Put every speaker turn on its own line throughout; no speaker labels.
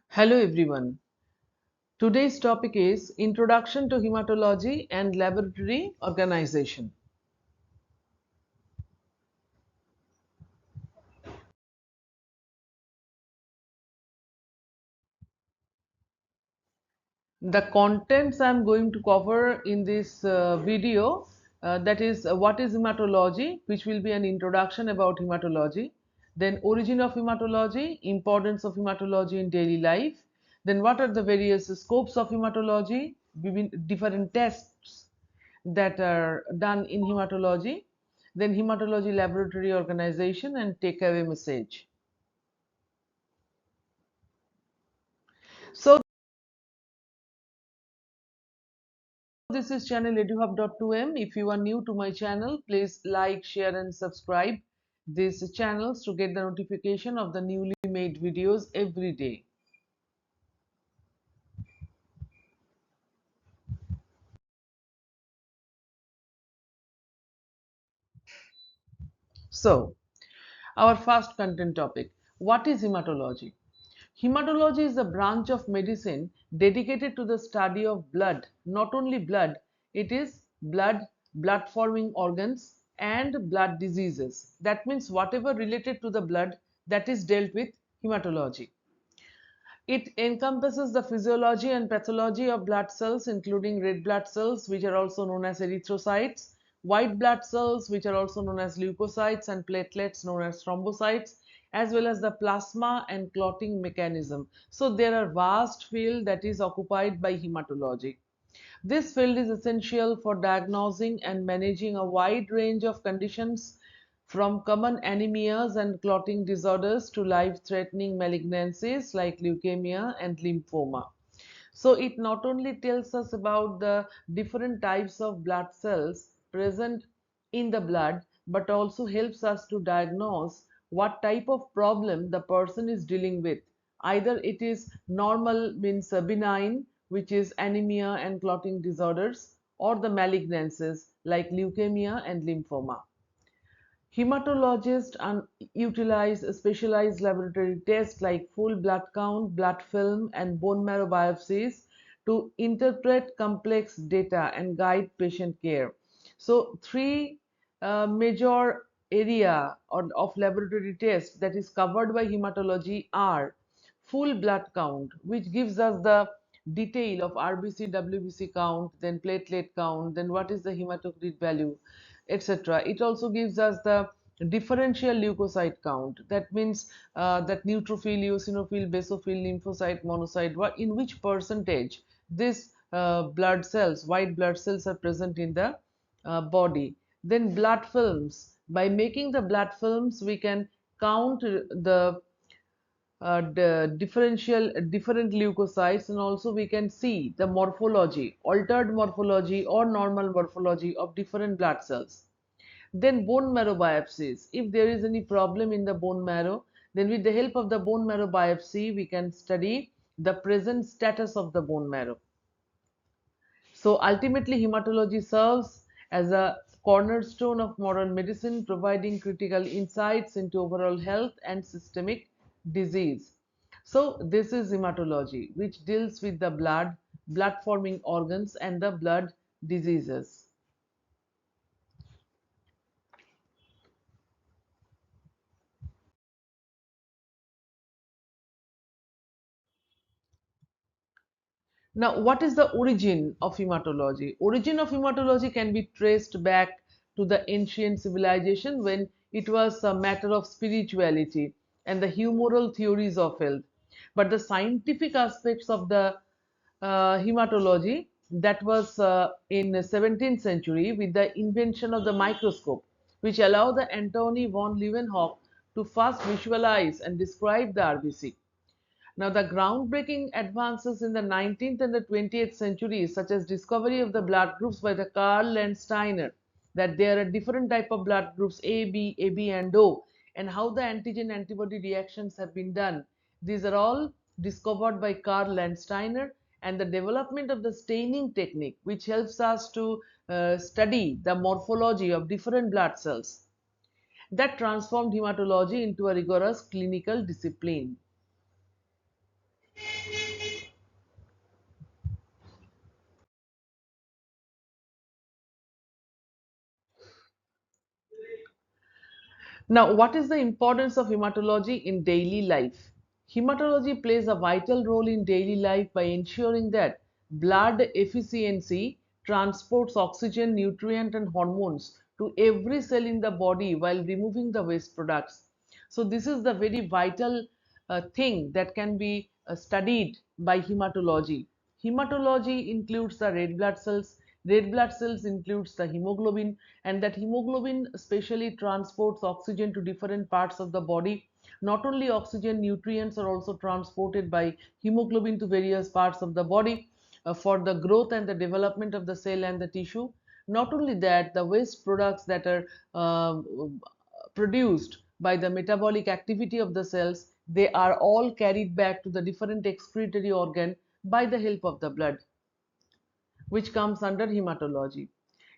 Hello everyone. Today's topic is Introduction to Hematology and Laboratory Organization. The contents I am going to cover in this video, that is what is hematology, which will be an introduction about hematology, then origin of hematology, importance of hematology in daily life, then what are the various scopes of hematology, different tests that are done in hematology, then hematology laboratory organization and takeaway message. So this is channel eduhub.2m. If you are new to my channel, please like, share and subscribe these channels to get the notification of the newly made videos every day. So, our first content topic, what is hematology? Hematology is a branch of medicine dedicated to the study of blood. Not only blood, it is blood, blood forming organs and blood diseases. That means whatever related to the blood, that is dealt with hematology. It encompasses the physiology and pathology of blood cells, including red blood cells, which are also known as erythrocytes, white blood cells, which are also known as leukocytes, and platelets, known as thrombocytes, as well as the plasma and clotting mechanism. So there are vast field that is occupied by hematology. This field is essential for diagnosing and managing a wide range of conditions from common anemias and clotting disorders to life-threatening malignancies like leukemia and lymphoma. So it not only tells us about the different types of blood cells present in the blood, but also helps us to diagnose what type of problem the person is dealing with. Either it is normal, means benign, which is anemia and clotting disorders, or the malignancies like leukemia and lymphoma. Hematologists utilize specialized laboratory tests like full blood count, blood film, and bone marrow biopsies to interpret complex data and guide patient care. So, three major area of laboratory tests that is covered by hematology are full blood count, which gives us the detail of RBC, WBC count, then platelet count, then what is the hematocrit value, etc. It also gives us the differential leukocyte count. That means that neutrophil, eosinophil, basophil, lymphocyte, monocyte, in which percentage this blood cells, white blood cells are present in the body. Then blood films. By making the blood films, we can count the different leukocytes, and also we can see the morphology, altered morphology or normal morphology of different blood cells. Then bone marrow biopsies. If there is any problem in the bone marrow, then with the help of the bone marrow biopsy, we can study the present status of the bone marrow. So ultimately, hematology serves as a cornerstone of modern medicine, providing critical insights into overall health and systemic disease. So this is hematology, which deals with the blood, blood forming organs, and the blood diseases. Now, what is the origin of hematology? Origin of hematology can be traced back to the ancient civilization when it was a matter of spirituality and the humoral theories of health. But the scientific aspects of the hematology, that was in the 17th century with the invention of the microscope, which allowed the Antony von Leeuwenhoek to first visualize and describe the RBC. Now, the groundbreaking advances in the 19th and the 20th centuries, such as discovery of the blood groups by the Karl Landsteiner, that there are different type of blood groups AB and O, and how the antigen-antibody reactions have been done. These are all discovered by Karl Landsteiner, and the development of the staining technique, which helps us to study the morphology of different blood cells, that transformed hematology into a rigorous clinical discipline. Now, what is the importance of hematology in daily life? Hematology plays a vital role in daily life by ensuring that blood efficiency transports oxygen, nutrient, and hormones to every cell in the body while removing the waste products. So, this is the very vital thing that can be studied by hematology. Hematology includes the red blood cells. Red blood cells includes the hemoglobin, and that hemoglobin specially transports oxygen to different parts of the body. Not only oxygen, nutrients are also transported by hemoglobin to various parts of the body for the growth and the development of the cell and the tissue. Not only that, the waste products that are uh, produced by the metabolic activity of the cells, they are all carried back to the different excretory organ by the help of the blood, which comes under hematology.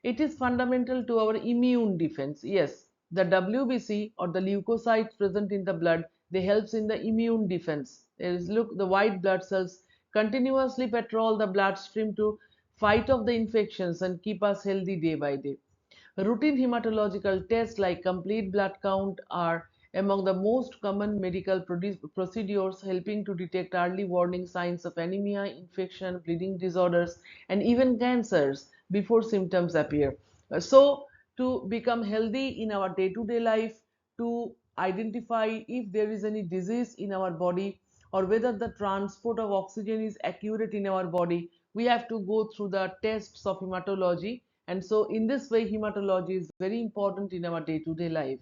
It is fundamental to our immune defense. Yes, the WBC or the leukocytes present in the blood, they helps in the immune defense. There is, look, the white blood cells continuously patrol the bloodstream to fight off the infections and keep us healthy day by day. Routine hematological tests like complete blood count are among the most common medical procedures, helping to detect early warning signs of anemia, infection, bleeding disorders, and even cancers before symptoms appear. So, to become healthy in our day to day life, to identify if there is any disease in our body or whether the transport of oxygen is accurate in our body, we have to go through the tests of hematology, and so in this way hematology is very important in our day to day life.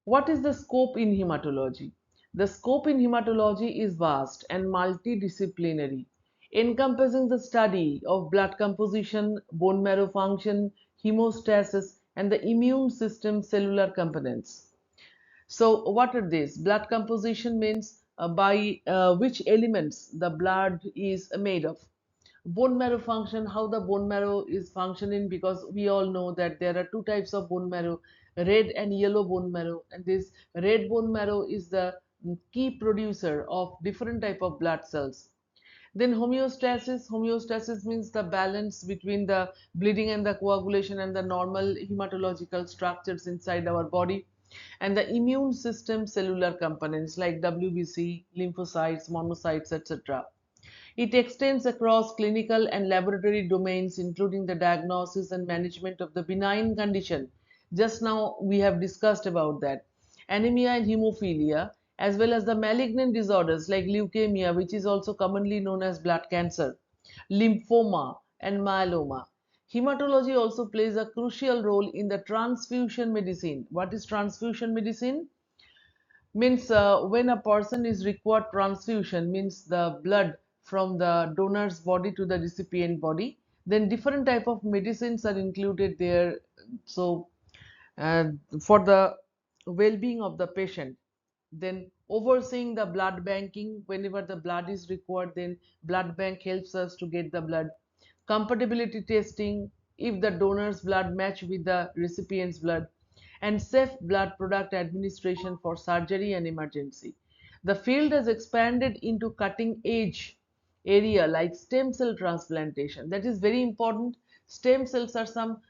What is the scope in hematology? The scope in hematology is vast and multidisciplinary, encompassing the study of blood composition, bone marrow function, hemostasis, and the immune system cellular components. So, what are these? Blood composition means by which elements the blood is made of. Bone marrow function, how the bone marrow is functioning, because we all know that there are two types of bone marrow, red and yellow bone marrow, and this red bone marrow is the key producer of different type of blood cells. Then homeostasis means the balance between the bleeding and the coagulation and the normal hematological structures inside our body. And the immune system cellular components like WBC, lymphocytes, monocytes, etc. It extends across clinical and laboratory domains, including the diagnosis and management of the benign condition. Just now we have discussed about that. Anemia and hemophilia, as well as the malignant disorders like leukemia, which is also commonly known as blood cancer, lymphoma, and myeloma. Hematology also plays a crucial role in the transfusion medicine. What is transfusion medicine? Means when a person is required transfusion, means the blood from the donor's body to the recipient body, then different type of medicines are included there. So uh, for the well-being of the patient, then overseeing the blood banking, whenever the blood is required, then blood bank helps us to get the blood. Compatibility testing, if the donor's blood match with the recipient's blood, and safe blood product administration for surgery and emergency. The field has expanded into cutting edge area like stem cell transplantation. That is very important. Stem cells are some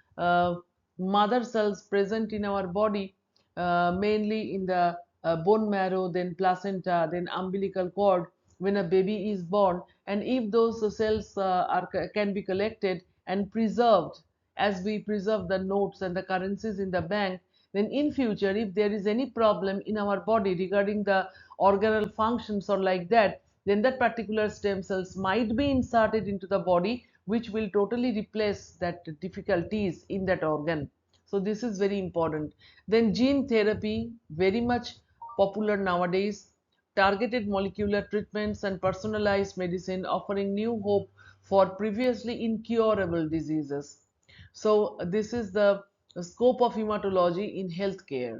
mother cells present in our body, mainly in the bone marrow, then placenta, then umbilical cord when a baby is born. And if those cells can be collected and preserved, as we preserve the notes and the currencies in the bank, then in future if there is any problem in our body regarding the organal functions or like that, then that particular stem cells might be inserted into the body, which will totally replace that difficulties in that organ. So this is very important. Then gene therapy, very much popular nowadays. Targeted molecular treatments and personalized medicine offering new hope for previously incurable diseases. So this is the scope of hematology in healthcare.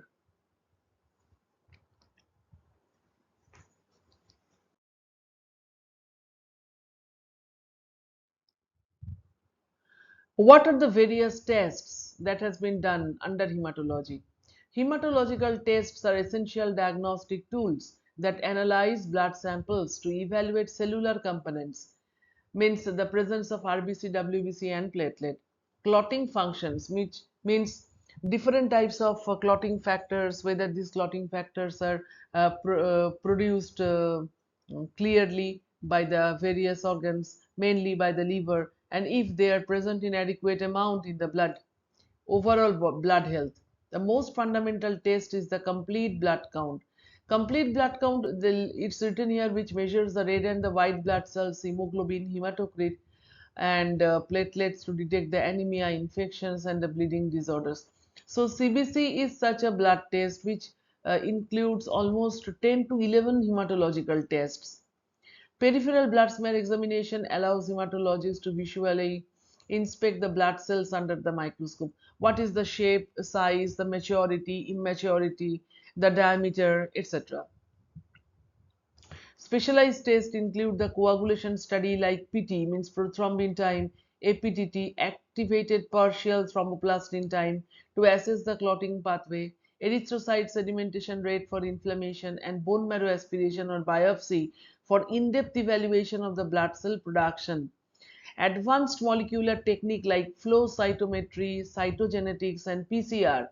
What are the various tests that has been done under hematology? Hematological tests are essential diagnostic tools that analyze blood samples to evaluate cellular components, means the presence of RBC, WBC and platelet. Clotting functions, which means different types of clotting factors, whether these clotting factors are produced clearly by the various organs, mainly by the liver, and if they are present in adequate amount in the blood. Overall blood health. The most fundamental test is the complete blood count. Complete blood count, it's written here, which measures the red and the white blood cells, hemoglobin, hematocrit, and platelets to detect the anemia, infections, and the bleeding disorders. So CBC is such a blood test which includes almost 10 to 11 hematological tests. Peripheral blood smear examination allows hematologists to visually inspect the blood cells under the microscope. What is the shape, size, the maturity, immaturity, the diameter, etc. Specialized tests include the coagulation study like PT, means prothrombin time, APTT, activated partial thromboplastin time, to assess the clotting pathway, erythrocyte sedimentation rate for inflammation, and bone marrow aspiration or biopsy for in-depth evaluation of the blood cell production. Advanced molecular techniques like flow cytometry, cytogenetics, and PCR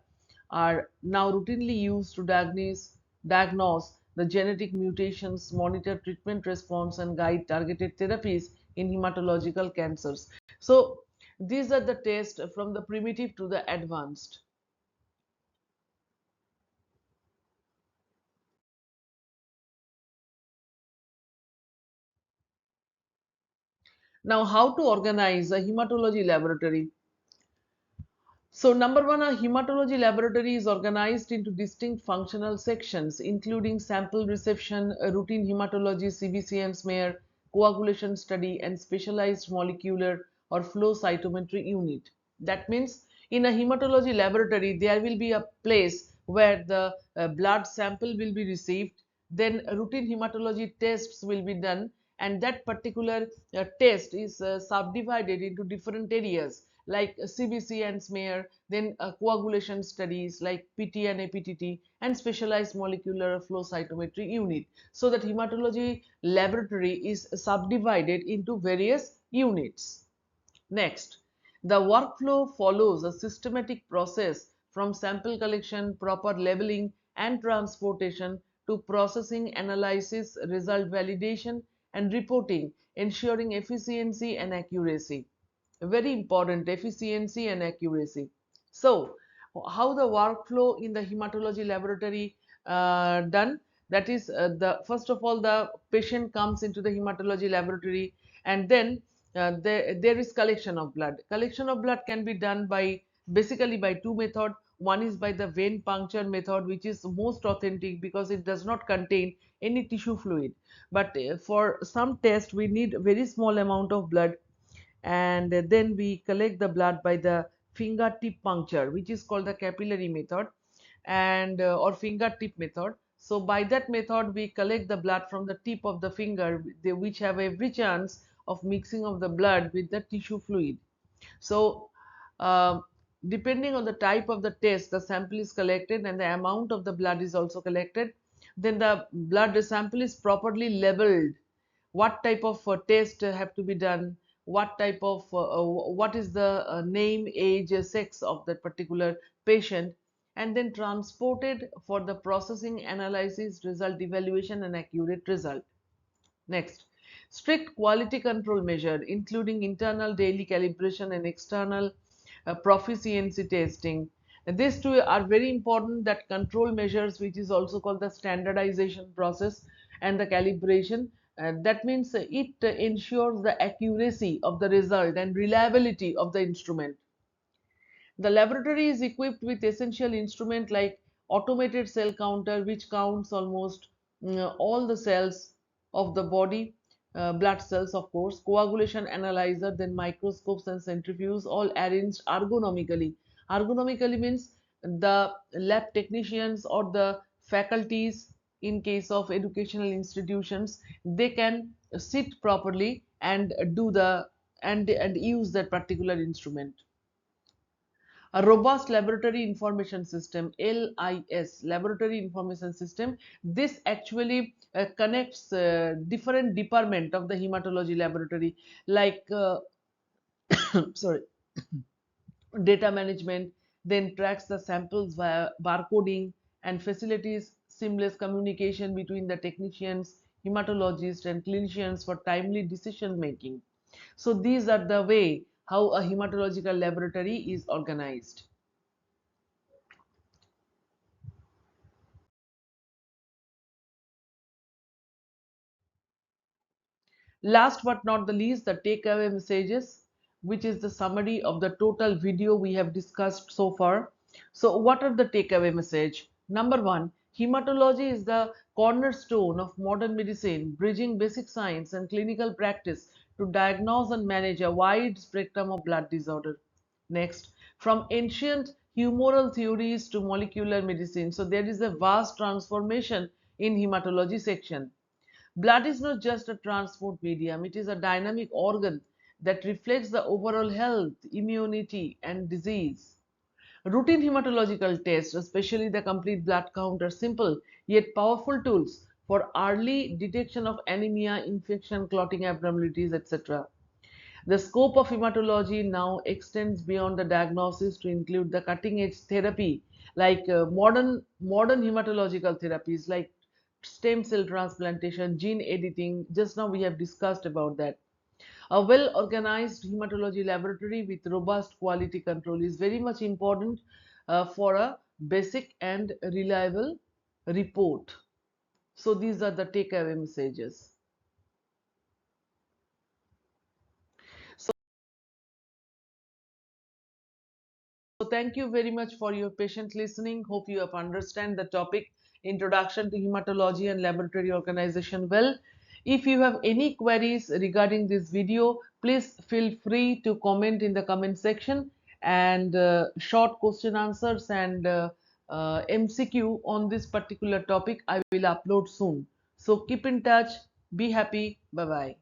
are now routinely used to diagnose the genetic mutations, monitor treatment response, and guide targeted therapies in hematological cancers. So, these are the tests from the primitive to the advanced. Now, how to organize a hematology laboratory? So, number one, a hematology laboratory is organized into distinct functional sections, including sample reception, routine hematology, CBC and smear, coagulation study, and specialized molecular or flow cytometry unit. That means, in a hematology laboratory, there will be a place where the blood sample will be received, then routine hematology tests will be done, and that particular test is subdivided into different areas like CBC and smear, then coagulation studies like PT and APTT, and specialized molecular flow cytometry unit. So that hematology laboratory is subdivided into various units. Next, the workflow follows a systematic process from sample collection, proper labeling and transportation to processing, analysis, result validation and reporting, ensuring efficiency and accuracy. Very important, efficiency and accuracy. So, how the workflow in the hematology laboratory done? That is, the first of all, the patient comes into the hematology laboratory, and then there is collection of blood. Collection of blood can be done by basically by two methods. One is by the vein puncture method, which is most authentic because it does not contain any tissue fluid. But for some test, we need very small amount of blood, and then we collect the blood by the fingertip puncture, which is called the capillary method, and or fingertip method. So by that method we collect the blood from the tip of the finger, which have every chance of mixing of the blood with the tissue fluid. So uh, depending on the type of the test, the sample is collected and the amount of the blood is also collected. Then the blood sample is properly labeled. What type of test have to be done, what type of what is the name, age, sex of that particular patient, and then transported for the processing, analysis, result evaluation and accurate result. Next, strict quality control measure including internal daily calibration and external proficiency testing. These two are very important, that control measures, which is also called the standardization process, and the calibration. That means it ensures the accuracy of the result and reliability of the instrument. The laboratory is equipped with essential instruments like automated cell counter, which counts almost all the cells of the body, blood cells of course, coagulation analyzer, then microscopes and centrifuges, all arranged ergonomically. Ergonomically means the lab technicians or the faculties in case of educational institutions, they can sit properly and do the and use that particular instrument. A robust laboratory information system, LIS, laboratory information system, this actually connects different department of the hematology laboratory, like sorry, data management, then tracks the samples via barcoding and facilitates seamless communication between the technicians, hematologists, and clinicians for timely decision making. So these are the way how a hematological laboratory is organized. Last but not the least, the takeaway messages, which is the summary of the total video we have discussed so far. So, what are the takeaway message? Number one, hematology is the cornerstone of modern medicine, bridging basic science and clinical practice to diagnose and manage a wide spectrum of blood disorder. Next, from ancient humoral theories to molecular medicine, so there is a vast transformation in hematology section. Blood is not just a transport medium, it is a dynamic organ that reflects the overall health, immunity, and disease. Routine hematological tests, especially the complete blood count, are simple yet powerful tools for early detection of anemia, infection, clotting abnormalities, etc. The scope of hematology now extends beyond the diagnosis to include the cutting edge therapy like modern hematological therapies like stem cell transplantation, gene editing. Just now we have discussed about that. A well organized hematology laboratory with robust quality control is very much important for a basic and reliable report. So these are the takeaway messages. So thank you very much for your patient listening. Hope you have understand the topic introduction to hematology and laboratory organization well. If you have any queries regarding this video, please feel free to comment in the comment section, and short question answers and MCQ on this particular topic I will upload soon. So keep in touch, be happy, bye bye.